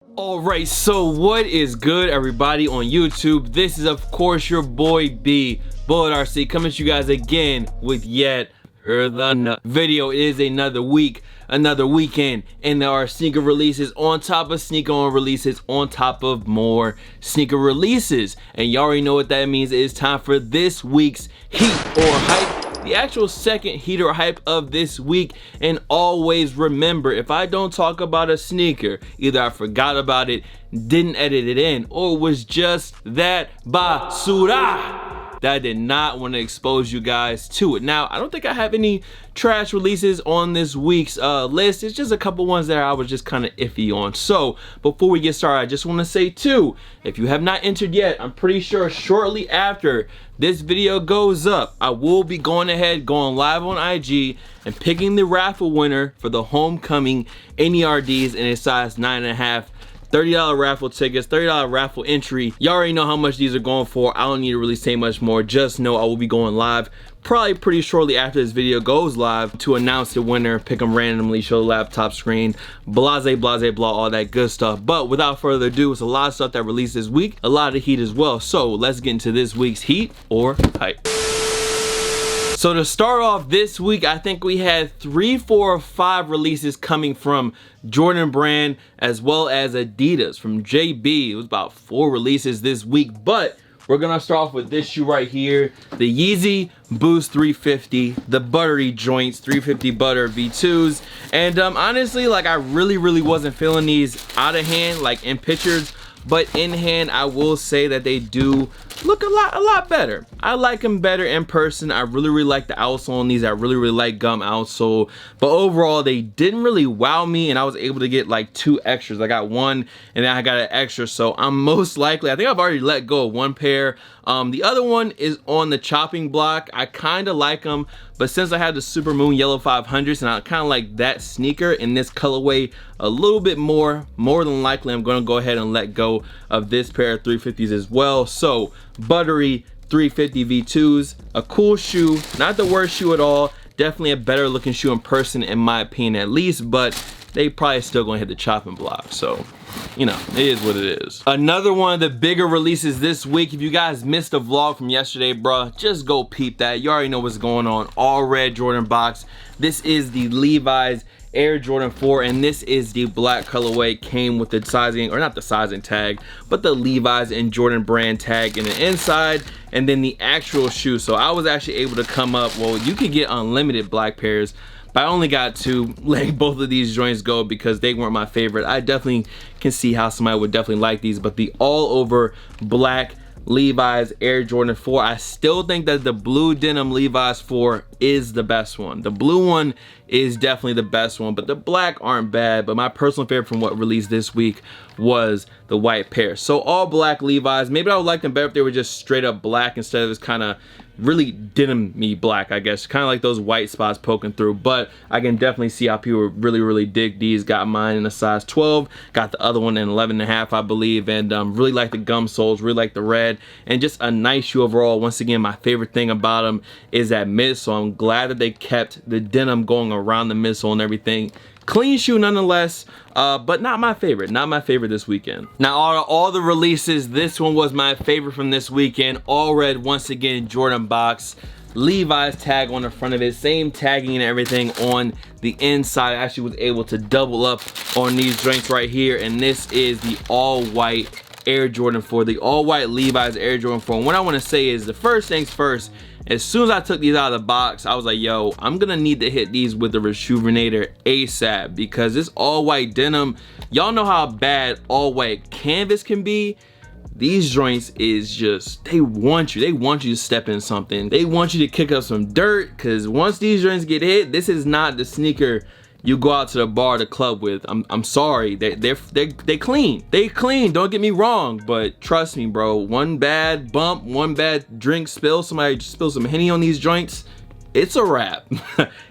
Alright, so what is good, everybody on YouTube? This is of course your boy B, Bullet RC, coming to you guys again with yet another video. It is another week, another weekend, and there are sneaker releases on top of sneaker releases on top of more sneaker releases. And you already know what that means. It is time for this week's Heat or Hype. The actual second heat or hype of this week. And always remember, if I don't talk about a sneaker, either I forgot about it, didn't edit it in, or was just that basura, that I did not want to expose you guys to it. Now, I don't think I have any trash releases on this week's list. It's just a couple ones that I was just kind of iffy on. So before we get started, I just want to say too, if you have not entered yet, I'm pretty sure shortly after this video goes up, I will be going live on IG and picking the raffle winner for the homecoming NERDs in a size 9.5. $30 raffle tickets, $30 raffle entry. You already know how much these are going for. I don't need to really say much more. Just know I will be going live probably pretty shortly after this video goes live to announce the winner, pick them randomly, show the laptop screen, blase, blase, blah, all that good stuff. But without further ado, it's a lot of stuff that released this week, a lot of heat as well. So let's get into this week's heat or hype. So to start off this week, I think we had 3, 4, or 5 releases coming from Jordan Brand as well as Adidas. From JB, it was about 4 releases this week, but we're gonna start off with this shoe right here, the Yeezy Boost 350, the buttery joints, 350 butter V2s. And honestly, like I really wasn't feeling these out of hand, like in pictures. But in hand, I will say that they do look a lot better. I like them better in person. I really like the outsole on these. I really like gum outsole. But overall, they didn't really wow me, and I was able to get like 2 extras. I got 1 and then I got an extra. So I'm most likely, I think I've already let go of 1 pair. The other one is on the chopping block. I kind of like them, but since I had the Super Moon Yellow 500s and I kind of like that sneaker in this colorway a little bit more than likely I'm going to go ahead and let go of this pair of 350s as well. So buttery 350 V2s, a cool shoe, not the worst shoe at all, definitely a better looking shoe in person in my opinion at least, but they probably still gonna hit the chopping block. So you know, it is what it is. Another one of the bigger releases this week. If you guys missed the vlog from yesterday, bruh, just go peep that. You already know what's going on. All red Jordan box. This is the Levi's Air Jordan 4, and this is the black colorway. Came with the sizing, or not the sizing tag, but the Levi's and Jordan Brand tag in the inside, and then the actual shoe. So I was actually able to come up, well, you could get unlimited black pairs, but I only got to let both of these joints go because they weren't my favorite. I definitely can see how somebody would definitely like these, but the all over black Levi's Air Jordan 4, I still think that the blue denim Levi's 4 is the best one. The blue one is definitely the best one, but the black aren't bad. But my personal favorite from what released this week was the white pair. So all black Levi's. Maybe I would like them better if they were just straight up black instead of this kind of really denim-y black, I guess. Kind of like those white spots poking through. But I can definitely see how people really dig these. Got mine in a size 12. Got the other one in 11.5, I believe. And really like the gum soles. Really like the red. And just a nice shoe overall. Once again, my favorite thing about them is that midsole. I'm glad that they kept the denim going around the midsole and everything. Clean shoe nonetheless, but not my favorite. Not my favorite this weekend. Now, all the releases, this one was my favorite from this weekend. All red, once again, Jordan box. Levi's tag on the front of it. Same tagging and everything on the inside. I actually was able to double up on these joints right here. And this is the all white Air Jordan 4. The all white Levi's Air Jordan 4. And what I want to say is, the first things first, as soon as I took these out of the box, I was like, yo, I'm gonna need to hit these with the Rejuvenator ASAP, because this all white denim, y'all know how bad all white canvas can be. These joints is just, they want you to step in something. They want you to kick up some dirt, because once these joints get hit, this is not the sneaker you go out to the bar, the club with. I'm sorry, they clean. They clean, don't get me wrong, but trust me, bro, one bad bump, one bad drink spill, somebody just spills some Henny on these joints, it's a wrap.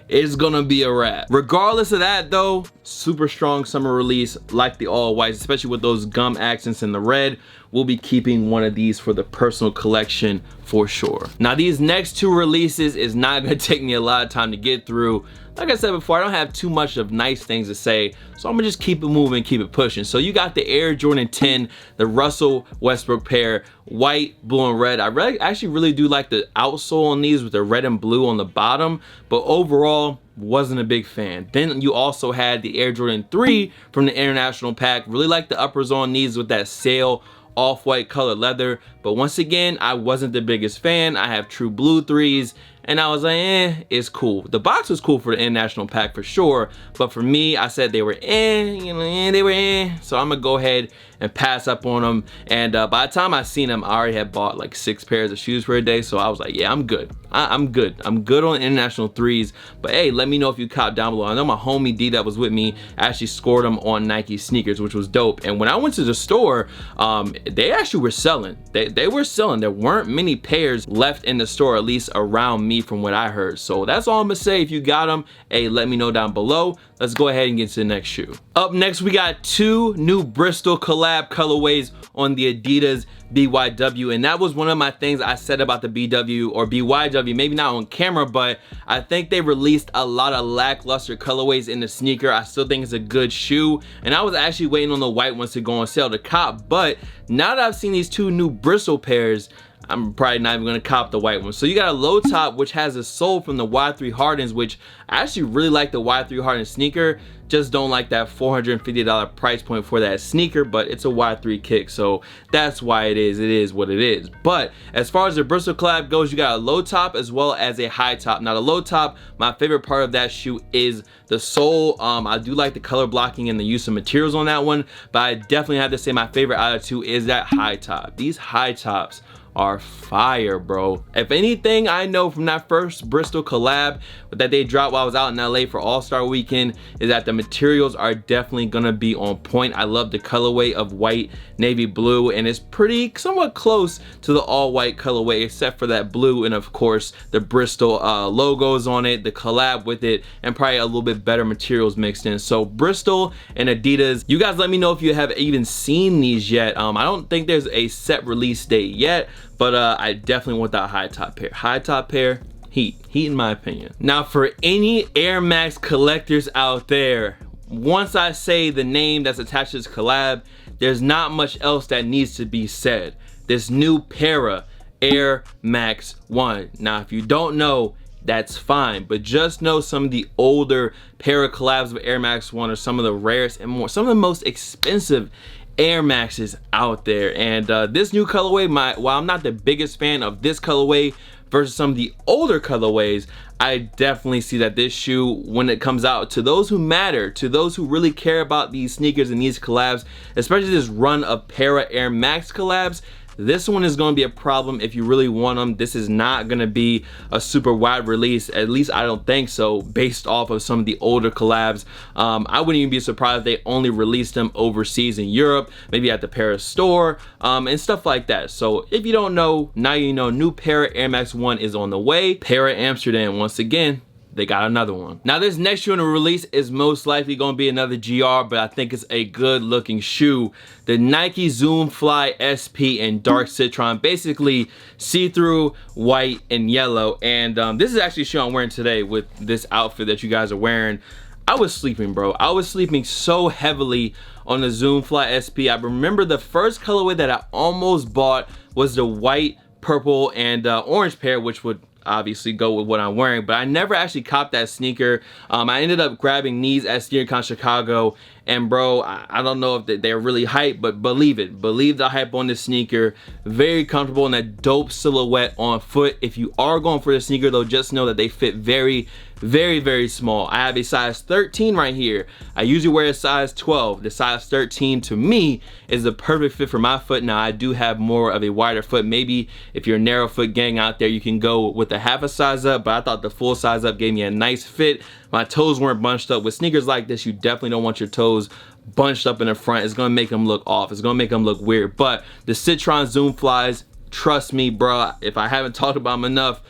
it's gonna be a wrap. Regardless of that though, super strong summer release, like the all whites, especially with those gum accents in the red. We'll be keeping one of these for the personal collection for sure. Now these next two releases is not gonna take me a lot of time to get through. Like I said before, I don't have too much of nice things to say, so I'm gonna just keep it moving, keep it pushing. So you got the Air Jordan 10, the Russell Westbrook pair, white, blue, and red. I actually really do like the outsole on these with the red and blue on the bottom, but overall, wasn't a big fan. Then you also had the Air Jordan 3 from the international pack. Really like the uppers on these with that sail off-white color leather, but once again, I wasn't the biggest fan. I have true blue 3s, and I was like, it's cool. The box was cool for the international pack for sure, but for me, I said they were they were so I'm gonna go ahead and pass up on them. And by the time I seen them, I already had bought like 6 pairs of shoes for a day, so I was like, yeah, I'm good. I'm good. I'm good on international 3s, but hey, let me know if you cop down below. I know my homie D that was with me actually scored them on Nike sneakers, which was dope. And when I went to the store, they actually were selling. They were selling. There weren't many pairs left in the store, at least around me from what I heard. So that's all I'm gonna say. If you got them, hey, let me know down below. Let's go ahead and get to the next shoe. Up next, we got 2 new Bristol collab colorways on the Adidas BYW, and that was one of my things I said about the BW or BYW, maybe not on camera, but I think they released a lot of lackluster colorways in the sneaker. I still think it's a good shoe, and I was actually waiting on the white ones to go on sale to cop, but now that I've seen these 2 new Bristol pairs, I'm probably not even gonna cop the white one. So you got a low top, which has a sole from the Y3 Hardens, which I actually really like the Y3 Harden sneaker. Just don't like that $450 price point for that sneaker, but it's a Y3 kick, so that's why it is what it is. But as far as the Bristol collab goes, you got a low top as well as a high top. Now the low top, my favorite part of that shoe is the sole. I do like the color blocking and the use of materials on that one, but I definitely have to say my favorite out of 2 is that high top. These high tops are fire, bro. If anything I know from that first Bristol collab that they dropped while I was out in LA for All-Star Weekend is that the materials are definitely gonna be on point. I love the colorway of white, navy blue, and it's pretty somewhat close to the all-white colorway except for that blue and of course the Bristol logos on it, the collab with it, and probably a little bit better materials mixed in. So Bristol and Adidas, you guys let me know if you have even seen these yet. I don't think there's a set release date yet, but I definitely want that high top pair. High top pair, heat in my opinion. Now for any Air Max collectors out there, once I say the name that's attached to this collab, there's not much else that needs to be said. This new Parra Air Max 1. Now if you don't know, that's fine, but just know some of the older Parra collabs of Air Max 1 are some of the rarest and some of the most expensive Air Maxes out there. And this new colorway, while I'm not the biggest fan of this colorway versus some of the older colorways, I definitely see that this shoe, when it comes out, to those who matter, to those who really care about these sneakers and these collabs, especially this run of Parra Air Max collabs, this one is going to be a problem if you really want them. This is not going to be a super wide release, at least I don't think so, based off of some of the older collabs. I wouldn't even be surprised if they only released them overseas in Europe, maybe at the Paris store, and stuff like that. So if you don't know, now you know. New Parra Air Max 1 is on the way. Parra Amsterdam, once again, they got another one. Now this next shoe in the release is most likely going to be another GR, but I think it's a good looking shoe. The Nike Zoom Fly SP in dark citron, basically see-through white and yellow. And this is actually a shoe I'm wearing today with this outfit that you guys are wearing. I was sleeping, bro. I was sleeping so heavily on the Zoom Fly SP. I remember the first colorway that I almost bought was the white, purple, and orange pair, which would obviously go with what I'm wearing, but I never actually copped that sneaker. I ended up grabbing these at SneakerCon Chicago, and bro, I don't know if they're really hype, but believe it. Believe the hype on this sneaker. Very comfortable in that dope silhouette on foot. If you are going for the sneaker though, just know that they fit very, very small. I have a size 13 right here. I usually wear a size 12. The size 13 to me is the perfect fit for my foot. Now I do have more of a wider foot. Maybe if you're a narrow foot gang out there, you can go with a half a size up, but I thought the full size up gave me a nice fit. My toes weren't bunched up. With sneakers like this, you definitely don't want your toes bunched up in the front. It's gonna make them look off. It's gonna make them look weird. But the Citron Zoom Flies, trust me, bro, if I haven't talked about them enough,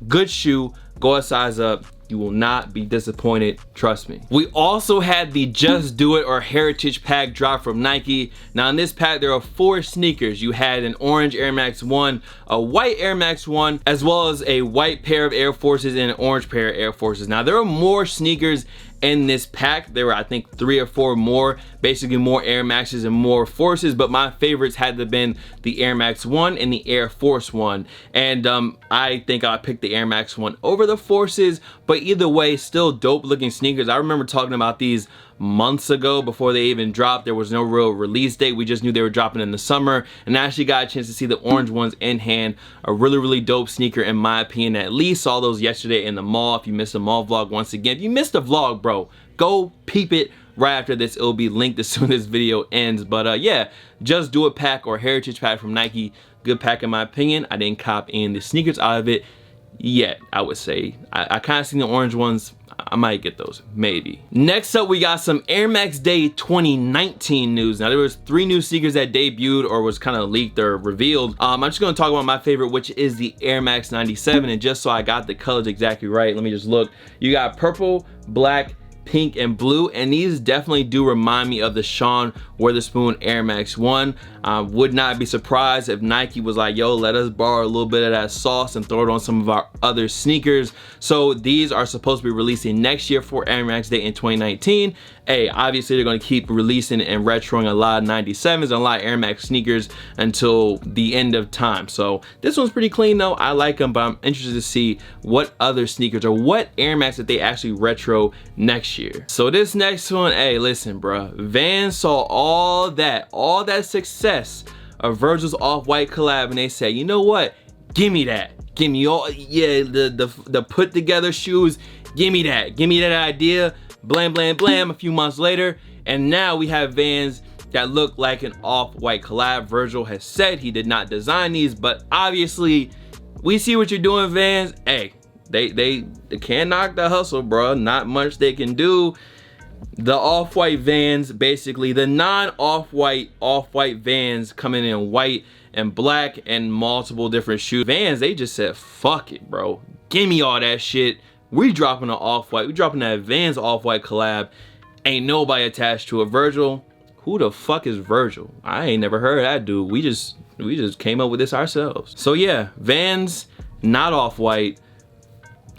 good shoe. Go a size up. You will not be disappointed, trust me. We also had the Just Do It or Heritage pack drop from Nike. Now in this pack, there are 4 sneakers. You had an orange Air Max 1, a white Air Max 1, as well as a white pair of Air Forces and an orange pair of Air Forces. Now there are more sneakers in this pack. There were, I think, 3 or 4 more, basically more Air Maxes and more Forces, but my favorites had to have been the Air Max 1 and the Air Force 1. And I think I picked the Air Max 1 over the Forces, but either way, still dope looking sneakers. I remember talking about these months ago before they even dropped. There was no real release date. We just knew they were dropping in the summer, and I actually got a chance to see the orange ones in hand. A really dope sneaker in my opinion. At least saw those yesterday in the mall. If you missed the mall vlog, once again, if you missed the vlog, bro, go peep it right after this. It'll be linked as soon as this video ends. But yeah, Just Do It pack or Heritage pack from Nike. Good pack in my opinion. I didn't cop in the sneakers out of it yet, I would say. I kind of seen the orange ones. I might get those, maybe. Next up, we got some Air Max Day 2019 news. Now there was 3 new sneakers that debuted or was kind of leaked or revealed. I'm just gonna talk about my favorite, which is the Air Max 97. And just so I got the colors exactly right, let me just look. You got purple, black, pink, and blue, and these definitely do remind me of the Sean Wotherspoon Air Max 1. Would not be surprised if Nike was like, yo, let us borrow a little bit of that sauce and throw it on some of our other sneakers. So these are supposed to be releasing next year for Air Max Day in 2019. Hey, obviously they're going to keep releasing and retroing a lot of 97s and a lot of Air Max sneakers until the end of time. So this one's pretty clean though. I like them, but I'm interested to see what other sneakers or what Air Max that they actually retro next year. So this next one, hey, listen, bro. Vans saw all that success of Virgil's Off-White collab, and they said, you know what? Give me that. Give me all, yeah, the put together shoes. Give me that. Give me that idea. Blam, blam, blam. A few months later, and now we have Vans that look like an Off-White collab. Virgil has said he did not design these, but obviously we see what you're doing, Vans. Hey, they can't knock the hustle, bro. Not much they can do. The Off-White Vans, basically the non-Off-White Vans coming in white and black and multiple different shoes. Vans, they just said, fuck it, bro. Give me all that shit. We dropping an Off-White. We dropping that Vans Off-White collab. Ain't nobody attached to it. Virgil, who the fuck is Virgil? I ain't never heard of that dude. We just came up with this ourselves. So yeah, Vans, not Off-White.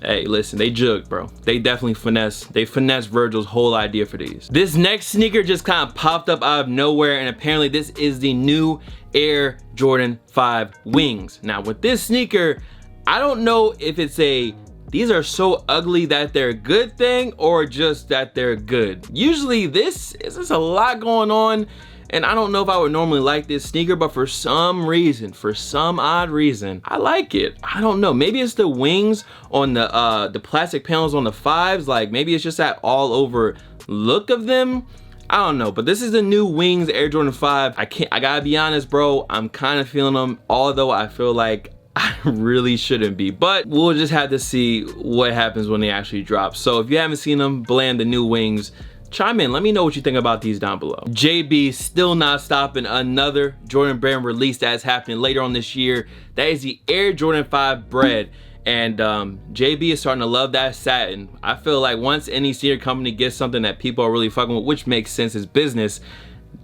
Hey, listen, they jugged, bro. They definitely finessed. They finessed Virgil's whole idea for these. This next sneaker just kind of popped up out of nowhere, and apparently this is the new Air Jordan 5 Wings. Now with this sneaker, I don't know if it's these are so ugly that they're a good thing or just that they're good. Usually this is a lot going on, and I don't know if I would normally like this sneaker, but for some reason, for some odd reason, I like it. I don't know. Maybe it's the wings on the plastic panels on the 5s. Like maybe it's just that all over look of them. I don't know, but this is the new Wings Air Jordan 5. I gotta be honest, bro. I'm kind of feeling them, although I feel like I really shouldn't be, but we'll just have to see what happens when they actually drop. So if you haven't seen them, Blam, the new Wings, chime in, let me know what you think about these down below. JB still not stopping. Another Jordan brand release that's happening later on this year. That is the Air Jordan 5 Bred. And JB is starting to love that satin. I feel like once any sneaker company gets something that people are really fucking with, which makes sense as business,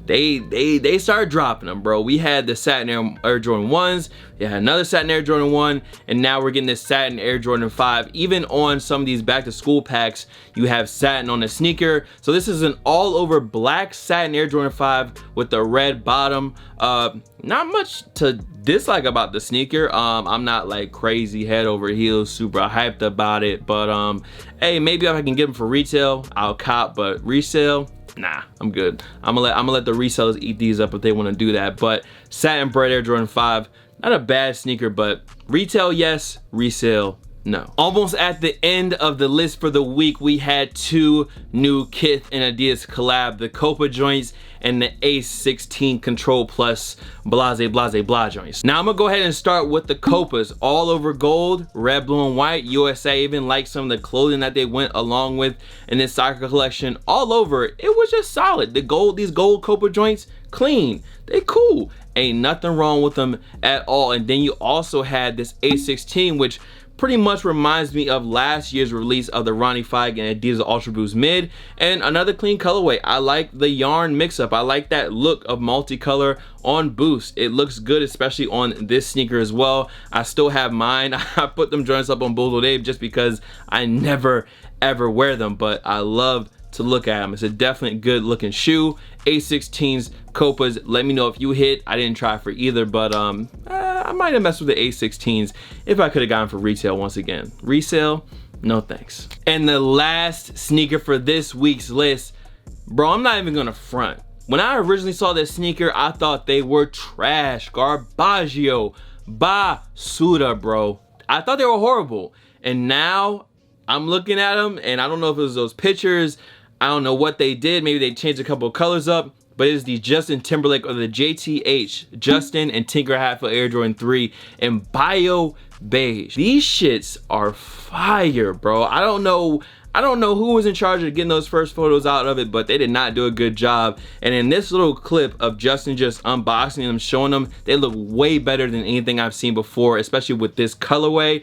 they start dropping them, bro. We had the Satin Air Jordan 1s, we had another Satin Air Jordan 1, and now we're getting this Satin Air Jordan 5. Even on some of these back to school packs, you have satin on the sneaker. So this is an all over black Satin Air Jordan 5 with the red bottom. Not much to dislike about the sneaker. I'm not like crazy head over heels super hyped about it, but hey, maybe if I can get them for retail, I'll cop, but resale, nah, I'm good. I'm gonna let the resellers eat these up if they want to do that. But Satin Bred Air Jordan 5, not a bad sneaker, but retail yes, resale no. Almost at the end of the list for the week, we had 2 new Kith and Adidas collab, the Copa joints and the Ace 16 Control Plus blase blah joints. Now I'm gonna go ahead and start with the Copas. All over gold, red, blue, and white. USA even liked some of the clothing that they went along with in this soccer collection. All over, it was just solid. These gold Copa joints, clean. They cool. Ain't nothing wrong with them at all. And then you also had this Ace 16, which pretty much reminds me of last year's release of the Ronnie Fieg and Adidas Ultra Boost Mid, and another clean colorway. I like the yarn mix-up. I like that look of multicolor on Boost. It looks good, especially on this sneaker as well. I still have mine. I put them joints up on Bozo Dave just because I never ever wear them, but I love to look at them. It's a definitely good looking shoe. A16s, Copas, let me know if you hit. I didn't try for either, but I might have messed with the A16s if I could have gotten for retail once again. Resale, no thanks. And the last sneaker for this week's list, bro, I'm not even gonna front. When I originally saw this sneaker, I thought they were trash, garbaggio, basura, bro. I thought they were horrible. And now I'm looking at them, and I don't know if it was those pictures, I don't know what they did. Maybe they changed a couple of colors up, but it's the Justin Timberlake or the JTH, Justin and Tinker Hatfield Air Jordan 3 in Bio Beige. These shits are fire, bro. I don't know who was in charge of getting those first photos out of it, but they did not do a good job. And in this little clip of Justin just unboxing them, showing them, they look way better than anything I've seen before, especially with this colorway.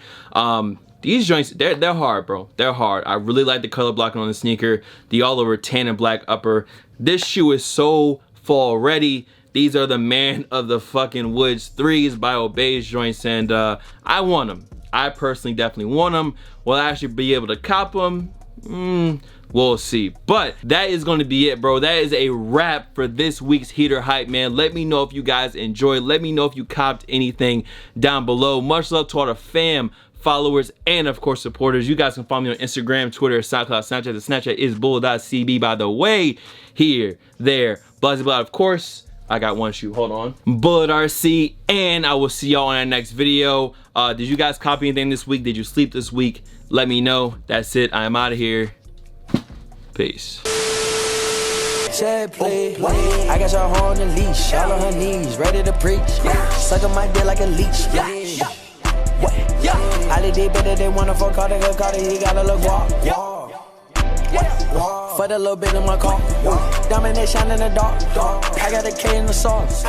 These joints, they're hard, bro. They're hard. I really like the color blocking on the sneaker. The all over tan and black upper. This shoe is so fall ready. These are the man of the fucking woods 3s Bio Beige joints, and I want them. I personally definitely want them. Will I actually be able to cop them? We'll see. But that is going to be it, bro. That is a wrap for this week's Heater Hype, man. Let me know if you guys enjoyed. Let me know if you copped anything down below. Much love to all the fam, followers, and of course supporters. You guys can follow me on Instagram, Twitter, SoundCloud, Snapchat. The Snapchat is bull.cb, by the way. Here, there, blah, blah, blah. Of course, I got one shoe. Hold on. Bullet RC, and I will see y'all in our next video. Did you guys copy anything this week? Did you sleep this week? Let me know. That's it. I am out of here. Peace. I got your horn and leash, all on her knees, ready to preach. Suck on my dick like a leech. I did better than one of four Carter, he got a little guap. For the little bit in my car, diamond they shine in the dark. I got a K in the sauce.